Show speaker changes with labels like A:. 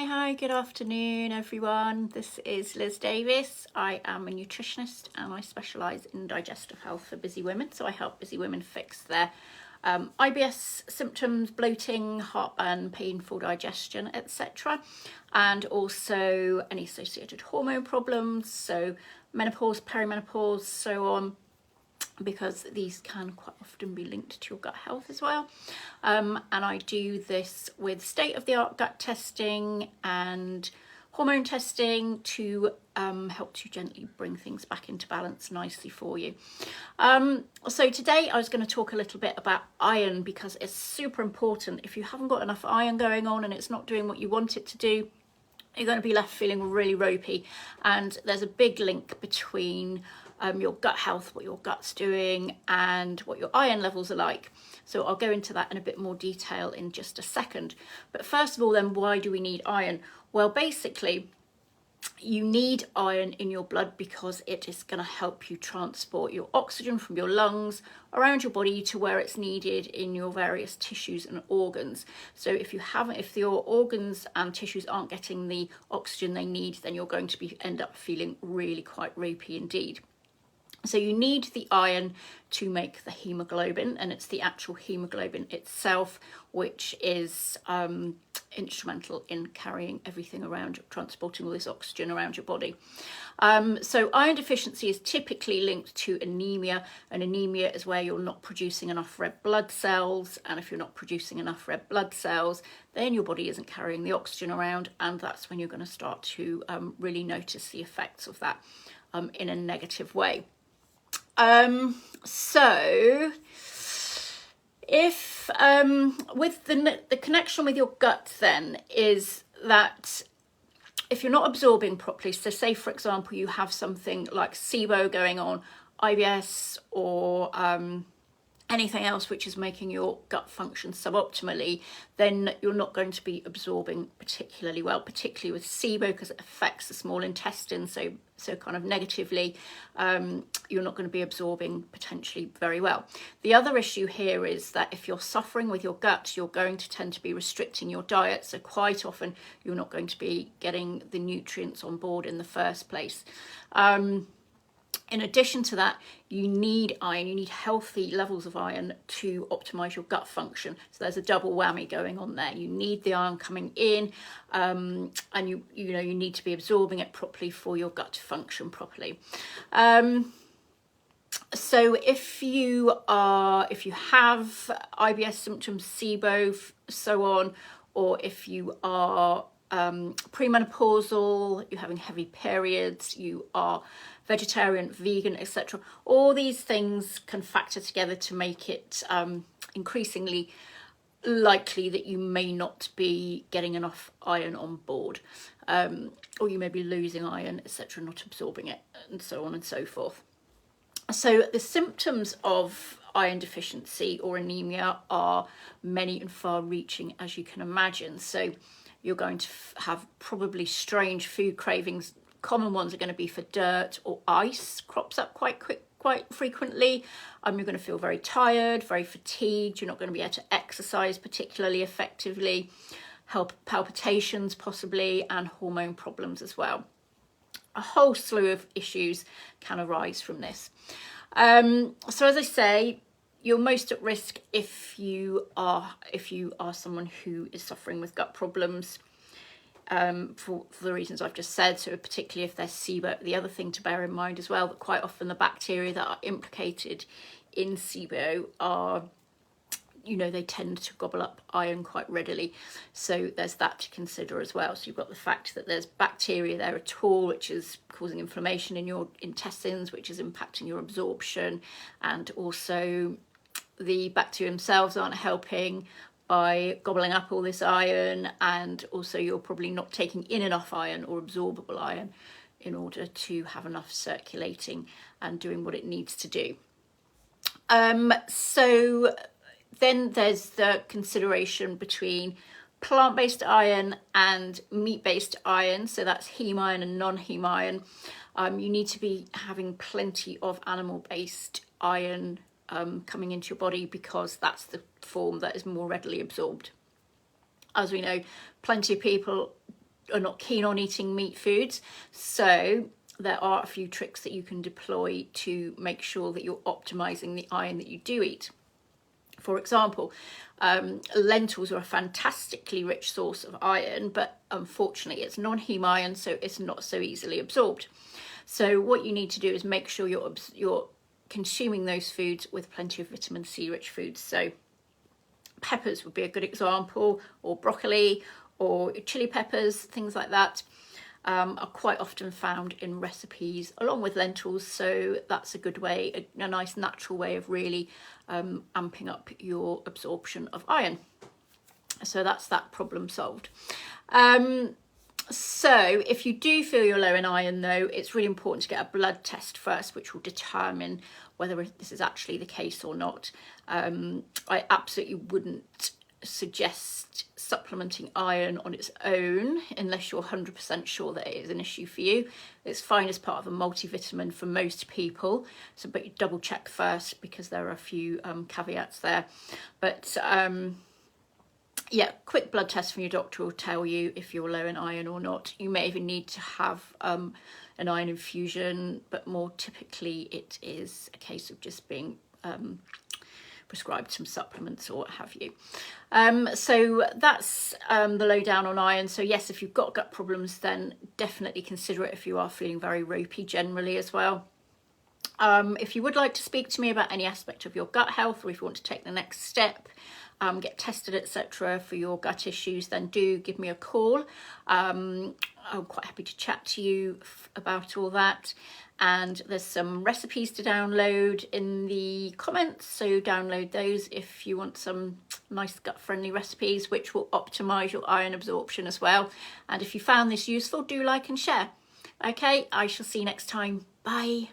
A: Hi, good afternoon everyone. This is Liz Davis. I am a nutritionist and I specialise in digestive health for busy women. So I help busy women fix their IBS symptoms, bloating, heartburn, painful digestion, etc. And also any associated hormone problems, so menopause, perimenopause, so on, because these can quite often be linked to your gut health as well. And I do this with state-of-the-art gut testing and hormone testing to help to gently bring things back into balance nicely for you. So today I was going to talk a little bit about iron, because it's super important. If you haven't got enough iron going on and it's not doing what you want it to do, you're going to be left feeling really ropey. And there's a big link between your gut health, what your gut's doing, and what your iron levels are like. So I'll go into that in a bit more detail in just a second. But first of all then, why do we need iron? Well, basically, you need iron in your blood because it is going to help you transport your oxygen from your lungs around your body to where it's needed in your various tissues and organs. So if your organs and tissues aren't getting the oxygen they need, then you're going to end up feeling really quite ropey indeed. So you need the iron to make the hemoglobin, and it's the actual hemoglobin itself which is instrumental in carrying everything around, transporting all this oxygen around your body. So iron deficiency is typically linked to anemia, and anemia is where you're not producing enough red blood cells, and if you're not producing enough red blood cells, then your body isn't carrying the oxygen around, and that's when you're going to start to really notice the effects of that in a negative way. So if with the connection with your gut then is that if you're not absorbing properly, so say for example you have something like SIBO going on, IBS, or anything else which is making your gut function suboptimally, then you're not going to be absorbing particularly well, particularly with SIBO, because it affects the small intestine, so kind of negatively. You're not going to be absorbing potentially very well. The other issue here is that if you're suffering with your gut, you're going to tend to be restricting your diet, so quite often you're not going to be getting the nutrients on board in the first place. In addition to that, you need iron, you need healthy levels of iron to optimize your gut function. So there's a double whammy going on there. You need the iron coming in, and you need to be absorbing it properly for your gut to function properly. So if you have IBS symptoms, SIBO, so on, or if you are premenopausal, you're having heavy periods, you are vegetarian, vegan, etc. All these things can factor together to make it increasingly likely that you may not be getting enough iron on board, or you may be losing iron, etc., not absorbing it, and so on and so forth. So the symptoms of iron deficiency or anemia are many and far-reaching, as you can imagine. So you're going to have probably strange food cravings. Common ones are going to be for dirt or ice, crops up quite frequently. You're going to feel very tired, very fatigued. You're not going to be able to exercise particularly effectively. Palpitations possibly, and hormone problems as well. A whole slew of issues can arise from this. So as I say, you're most at risk if you are someone who is suffering with gut problems, for the reasons I've just said. So particularly if there's SIBO. The other thing to bear in mind as well, that quite often the bacteria that are implicated in SIBO are, they tend to gobble up iron quite readily. So there's that to consider as well. So you've got the fact that there's bacteria there at all, which is causing inflammation in your intestines, which is impacting your absorption, and also the bacteria themselves aren't helping by gobbling up all this iron, and also you're probably not taking in enough iron or absorbable iron in order to have enough circulating and doing what it needs to do. So then there's the consideration between plant-based iron and meat-based iron. So that's heme iron and non-heme iron. You need to be having plenty of animal-based iron coming into your body, because that's the form that is more readily absorbed. As we know, plenty of people are not keen on eating meat foods. So there are a few tricks that you can deploy to make sure that you're optimizing the iron that you do eat. For example, lentils are a fantastically rich source of iron, but unfortunately it's non-heme iron, so it's not so easily absorbed. So what you need to do is make sure you're consuming those foods with plenty of vitamin C rich foods. So peppers would be a good example, or broccoli, or chili peppers, things like that. Are quite often found in recipes along with lentils, so that's a good way, a nice natural way of really amping up your absorption of iron. So that's that problem solved. So if you do feel you're low in iron though, it's really important to get a blood test first, which will determine whether this is actually the case or not. I absolutely wouldn't suggest supplementing iron on its own unless you're 100% sure that it is an issue for you. It's fine as part of a multivitamin for most people, so but you double check first because there are a few caveats there. But yeah, quick blood test from your doctor will tell you if you're low in iron or not. You may even need to have an iron infusion, but more typically it is a case of just being prescribed some supplements or what have you. So that's the lowdown on iron. So yes, if you've got gut problems, then definitely consider it if you are feeling very ropey generally as well. If you would like to speak to me about any aspect of your gut health, or if you want to take the next step, get tested, etc. for your gut issues, then do give me a call. I'm quite happy to chat to you about all that. And there's some recipes to download in the comments, so download those if you want some nice gut-friendly recipes which will optimise your iron absorption as well. And if you found this useful, do like and share. Okay, I shall see you next time. Bye.